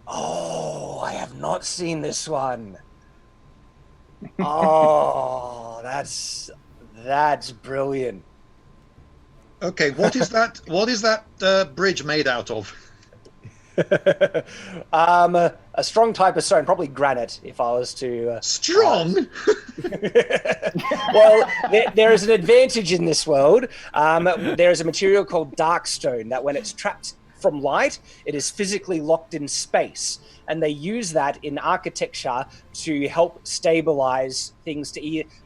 Oh, I have not seen this one. Oh, that's brilliant. Okay, what is that bridge made out of? A strong type of stone, probably granite, if I was to. Strong? Well, there is an advantage in this world. There is a material called dark stone that, when it's trapped from light, it is physically locked in space, and they use that in architecture to help stabilize things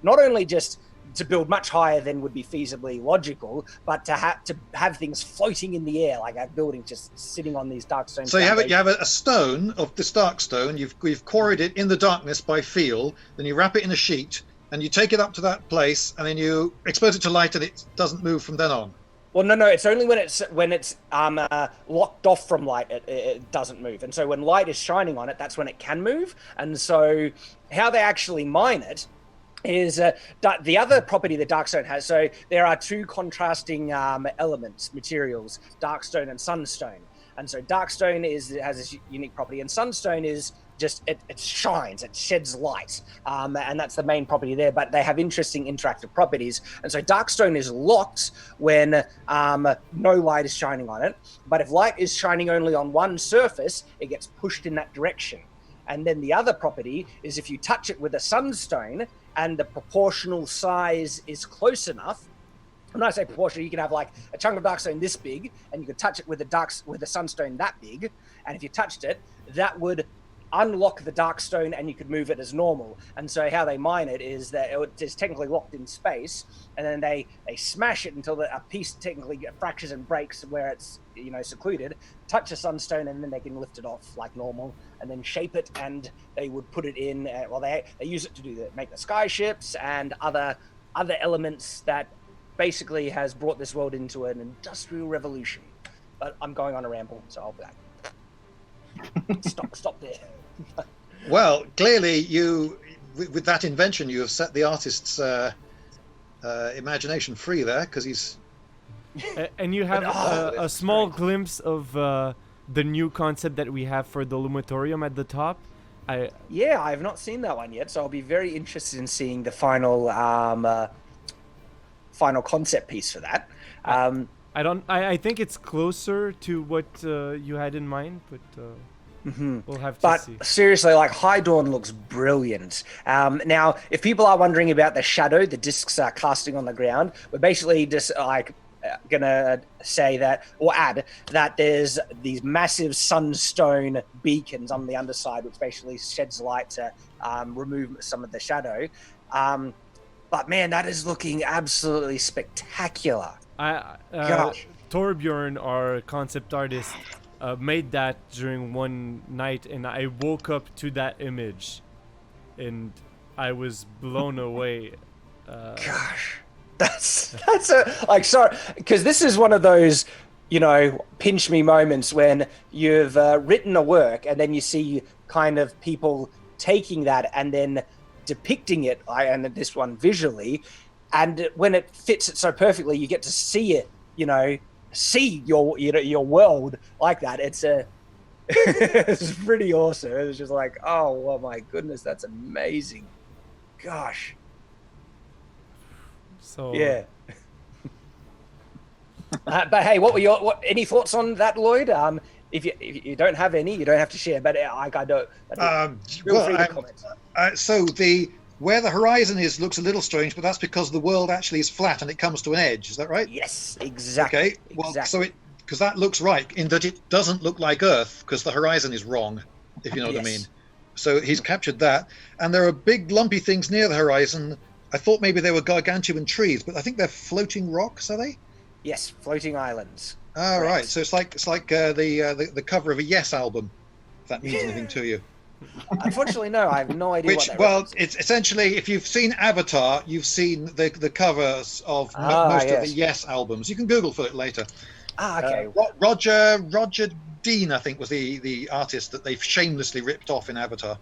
not only just to build much higher than would be feasibly logical, but to have things floating in the air, like a building just sitting on these dark stone So you have foundations. a stone of this dark stone. You've quarried it in the darkness by feel. Then you wrap it in a sheet, and you take it up to that place, and then you expose it to light, and it doesn't move from then on. Well, no. It's only when it's locked off from light, it doesn't move. And so when light is shining on it, that's when it can move. And so how they actually mine it is the other property that Darkstone has. So there are two contrasting elements, materials, Darkstone and Sunstone. And so Darkstone has this unique property, and Sunstone is just it shines, it sheds light, and that's the main property there. But they have interesting interactive properties. And so Darkstone is locked when no light is shining on it. But if light is shining only on one surface, it gets pushed in that direction. And then the other property is if you touch it with a sunstone and the proportional size is close enough. When I say proportional, you can have like a chunk of darkstone this big, and you could touch it with a sunstone that big. And if you touched it, that would unlock the darkstone, and you could move it as normal. And so how they mine it is that it is technically locked in space, and then they smash it until a piece technically fractures and breaks where it's secluded. Touch a sunstone, and then they can lift it off like normal, and then shape it, and they would put it in. They use it to make the skyships and other elements that basically has brought this world into an industrial revolution. But I'm going on a ramble, so I'll be back. Stop there. Well, clearly, with that invention, you have set the artist's imagination free there, because he's. And you have a small glimpse of the new concept that we have for the Lumatorium at the top. I have not seen that one yet, so I'll be very interested in seeing the final concept piece for that. I think it's closer to what you had in mind, but we'll have to see. But seriously, like High Dawn looks brilliant. Now, if people are wondering about the shadow the discs are casting on the ground, we're basically just gonna say that, or add that there's these massive sunstone beacons on the underside, which basically sheds light to remove some of the shadow. But man, that is looking absolutely spectacular. Torbjorn, our concept artist, made that during one night, and I woke up to that image, and I was blown away. Gosh, that's sorry, because this is one of those pinch me moments when you've written a work and then you see kind of people taking that and then depicting it, and this one visually, and when it fits it so perfectly, you get to see it, see your world like that. It's pretty awesome. It was just like, oh my goodness, that's amazing. Gosh. So yeah. But hey, any thoughts on that, Lloyd? If you don't have any, you don't have to share. But I don't. Feel free to comment. So where the horizon looks a little strange, but that's because the world actually is flat and it comes to an edge. Is that right? Yes, exactly. Okay. Well, exactly. Because that looks right in that it doesn't look like Earth because the horizon is wrong, if you know what I mean. So he's captured that, and there are big lumpy things near the horizon. I thought maybe they were gargantuan trees, but I think they're floating rocks. Are they? Yes, floating islands. Oh, right. So it's like the cover of a Yes album. If that means anything to you. Unfortunately, no. I have no idea. It's essentially, if you've seen Avatar, you've seen the covers of most of the Yes albums. You can Google for it later. Okay. Roger Dean, I think, was the artist that they've shamelessly ripped off in Avatar.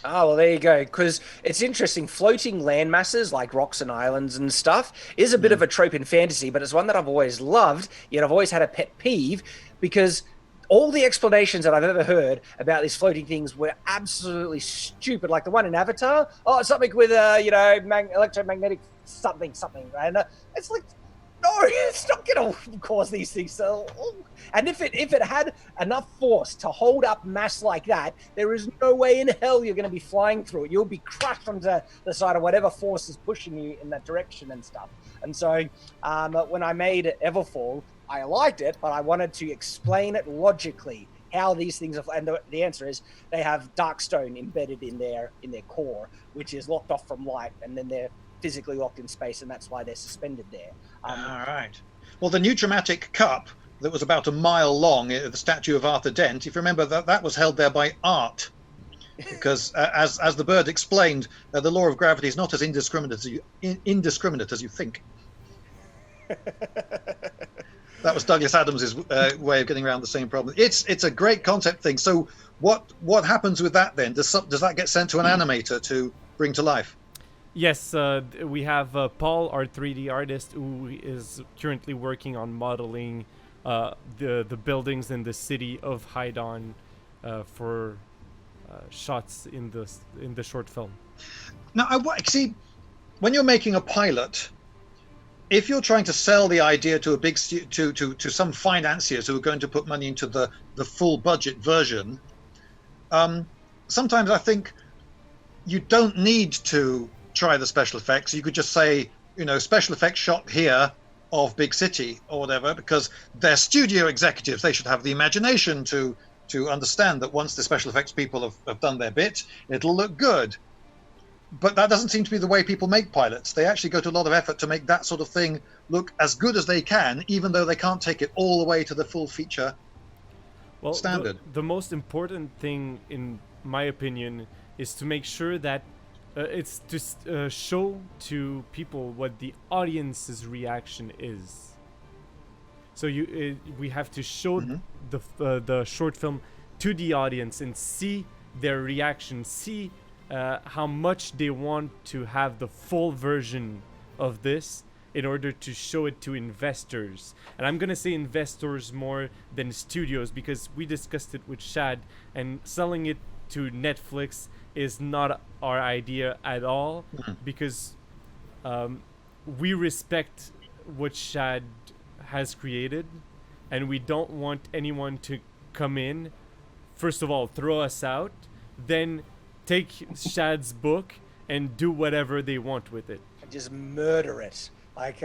Oh, well, there you go. Because it's interesting. Floating land masses like rocks and islands and stuff is a bit of a trope in fantasy, but it's one that I've always loved, yet I've always had a pet peeve because all the explanations that I've ever heard about these floating things were absolutely stupid. Like the one in Avatar, oh, it's something with electromagnetic something, and it's like, no, it's not going to cause these things. And if it had enough force to hold up mass like that, there is no way in hell you're going to be flying through it. You'll be crushed onto the side of whatever force is pushing you in that direction and stuff. And so when I made Everfall, I liked it, but I wanted to explain it logically how these things are. And the answer is they have dark stone embedded in their core, which is locked off from light, and then they're physically locked in space, and that's why they're suspended there. All right. Well, the new dramatic cup that was about a mile long, the statue of Arthur Dent, if you remember, that was held there by art. Because as the bird explained, the law of gravity is not as indiscriminate as you think. That was Douglas Adams's way of getting around the same problem. It's a great concept thing. So what happens with that then? Does that get sent to an animator to bring to life? Yes, we have Paul, our 3D artist, who is currently working on modeling the buildings in the city of Haidon for shots in the short film. Now, see, when you're making a pilot, if you're trying to sell the idea to a big to some financiers who are going to put money into the full budget version, sometimes I think you don't need to try the special effects. You could just say, special effects shot here of big city or whatever, because they're studio executives. They should have the imagination to understand that once the special effects people have done their bit, it'll look good. But that doesn't seem to be the way people make pilots. They actually go to a lot of effort to make that sort of thing look as good as they can, even though they can't take it all the way to the full feature standard. The most important thing, in my opinion, is to make sure that it's to show to people what the audience's reaction is. So we have to show the short film to the audience and see their reaction, see how much they want to have the full version of this in order to show it to investors. And I'm gonna say investors more than studios, because we discussed it with Shad, and selling it to Netflix is not our idea at all, because we respect what Shad has created, and we don't want anyone to come in, first of all, throw us out, then take Shad's book and do whatever they want with it. Just murder it. Like